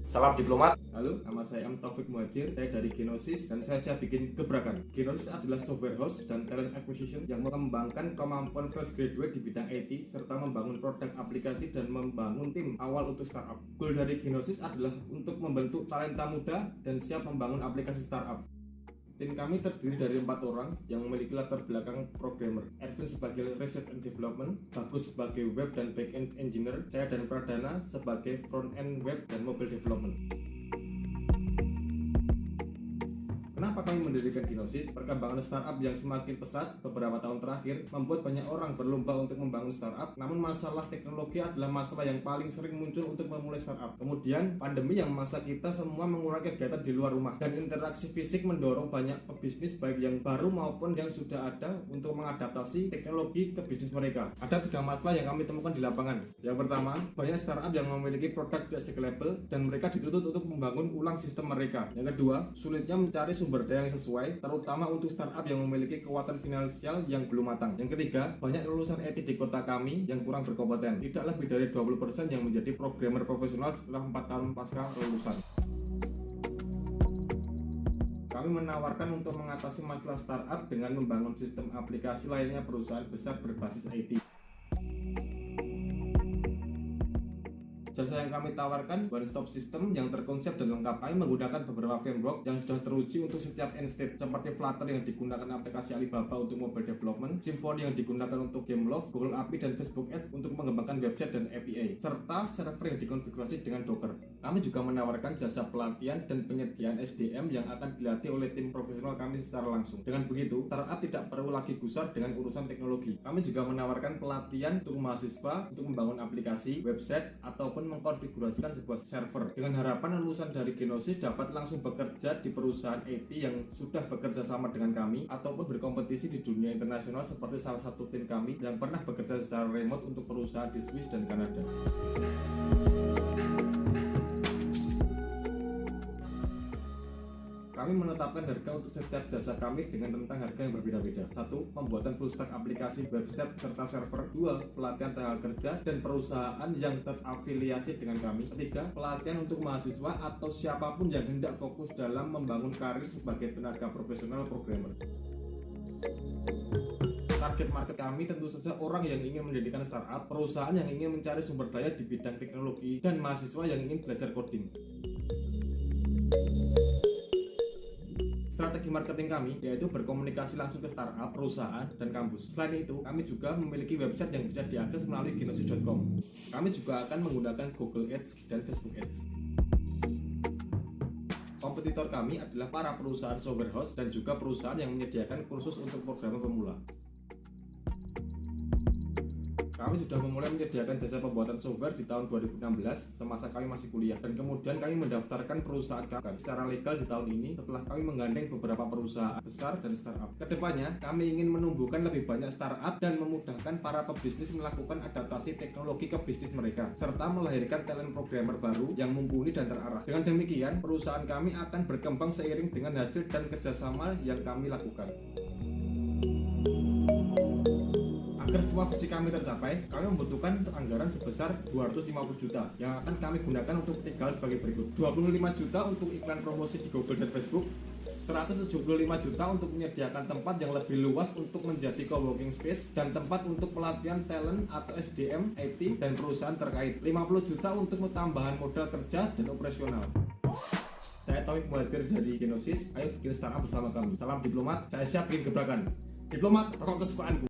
Salam diplomat. Halo, nama saya Taufik Muhajir, saya dari Genosis dan saya siap bikin gebrakan. Genosis adalah software house dan talent acquisition yang mengembangkan kemampuan fresh graduate di bidang IT serta membangun produk aplikasi dan membangun tim awal untuk startup. Goal dari Genosis adalah untuk membentuk talenta muda dan siap membangun aplikasi startup. Tim kami terdiri dari 4 orang yang memiliki latar belakang programmer. Ervin sebagai research and development, Bagus sebagai web dan back-end engineer, saya dan Pradana sebagai front-end web dan mobile development. Kenapa kami mendirikan Genosis? Perkembangan startup yang semakin pesat beberapa tahun terakhir membuat banyak orang berlomba untuk membangun startup. Namun masalah teknologi adalah masalah yang paling sering muncul untuk memulai startup. Kemudian pandemi yang memaksa kita semua mengurangi kegiatan di luar rumah, dan interaksi fisik mendorong banyak pebisnis baik yang baru maupun yang sudah ada untuk mengadaptasi teknologi ke bisnis mereka. Ada 3 masalah yang kami temukan di lapangan. Yang pertama, banyak startup yang memiliki produk tidak scalable dan mereka dituntut untuk membangun ulang sistem mereka. Yang kedua, sulitnya mencari sumber daya yang sesuai, terutama untuk startup yang memiliki kekuatan finansial yang belum matang. Yang ketiga, banyak lulusan IT di kota kami yang kurang berkompeten. Tidak lebih dari 20% yang menjadi programmer profesional setelah 4 tahun pasca lulusan. Kami menawarkan untuk mengatasi masalah startup dengan membangun sistem aplikasi lainnya perusahaan besar berbasis IT. Jasa yang kami tawarkan one-stop system yang terkonsep dan lengkap. Kami menggunakan beberapa framework yang sudah teruji untuk setiap end state, seperti Flutter yang digunakan aplikasi Alibaba untuk mobile development, Symfony yang digunakan untuk Gameloft, Google API dan Facebook Ads untuk mengembangkan website dan API, serta server yang dikonfigurasi dengan Docker. Kami juga menawarkan jasa pelatihan dan penyediaan SDM yang akan dilatih oleh tim profesional kami secara langsung. Dengan begitu, startup tidak perlu lagi gusar dengan urusan teknologi. Kami juga menawarkan pelatihan untuk mahasiswa untuk membangun aplikasi, website, ataupun mengkonfigurasikan sebuah server. Dengan harapan lulusan dari Genosis dapat langsung bekerja di perusahaan IT yang sudah bekerja sama dengan kami ataupun berkompetisi di dunia internasional, seperti salah satu tim kami yang pernah bekerja secara remote untuk perusahaan di Swiss dan Kanada. Kami menetapkan harga untuk setiap jasa kami dengan rentang harga yang berbeda-beda. 1. Pembuatan full stack aplikasi, website, serta server. 2. Pelatihan tenaga kerja dan perusahaan yang terafiliasi dengan kami. 3. Pelatihan untuk mahasiswa atau siapapun yang hendak fokus dalam membangun karir sebagai tenaga profesional programmer. Target market kami tentu saja orang yang ingin mendirikan startup, perusahaan yang ingin mencari sumber daya di bidang teknologi, dan mahasiswa yang ingin belajar coding. Strategi marketing kami yaitu berkomunikasi langsung ke startup, perusahaan, dan kampus. Selain itu, kami juga memiliki website yang bisa diakses melalui genosis.com. Kami juga akan menggunakan Google Ads dan Facebook Ads. Kompetitor kami adalah para perusahaan software house dan juga perusahaan yang menyediakan kursus untuk programmer pemula. Kami sudah memulai menyediakan jasa pembuatan software di tahun 2016 semasa kami masih kuliah, dan kemudian kami mendaftarkan perusahaan kami secara legal di tahun ini setelah kami menggandeng beberapa perusahaan besar dan startup. Kedepannya, kami ingin menumbuhkan lebih banyak startup dan memudahkan para pebisnis melakukan adaptasi teknologi ke bisnis mereka, serta melahirkan talent programmer baru yang mumpuni dan terarah. Dengan demikian, perusahaan kami akan berkembang seiring dengan hasil dan kerjasama yang kami lakukan. Agar semua visi kami tercapai, kami membutuhkan anggaran sebesar 250 juta yang akan kami gunakan untuk 3 hal sebagai berikut. 25 juta untuk iklan promosi di Google dan Facebook, 175 juta untuk menyediakan tempat yang lebih luas untuk menjadi coworking space dan tempat untuk pelatihan talent atau SDM, IT, dan perusahaan terkait, 50 juta untuk tambahan modal kerja dan operasional. Saya Taufik Muhajir dari Genosis. Ayo bikin startup bersama kami. Salam diplomat, saya siap bikin gebrakan. Diplomat, rokok kesukaanku.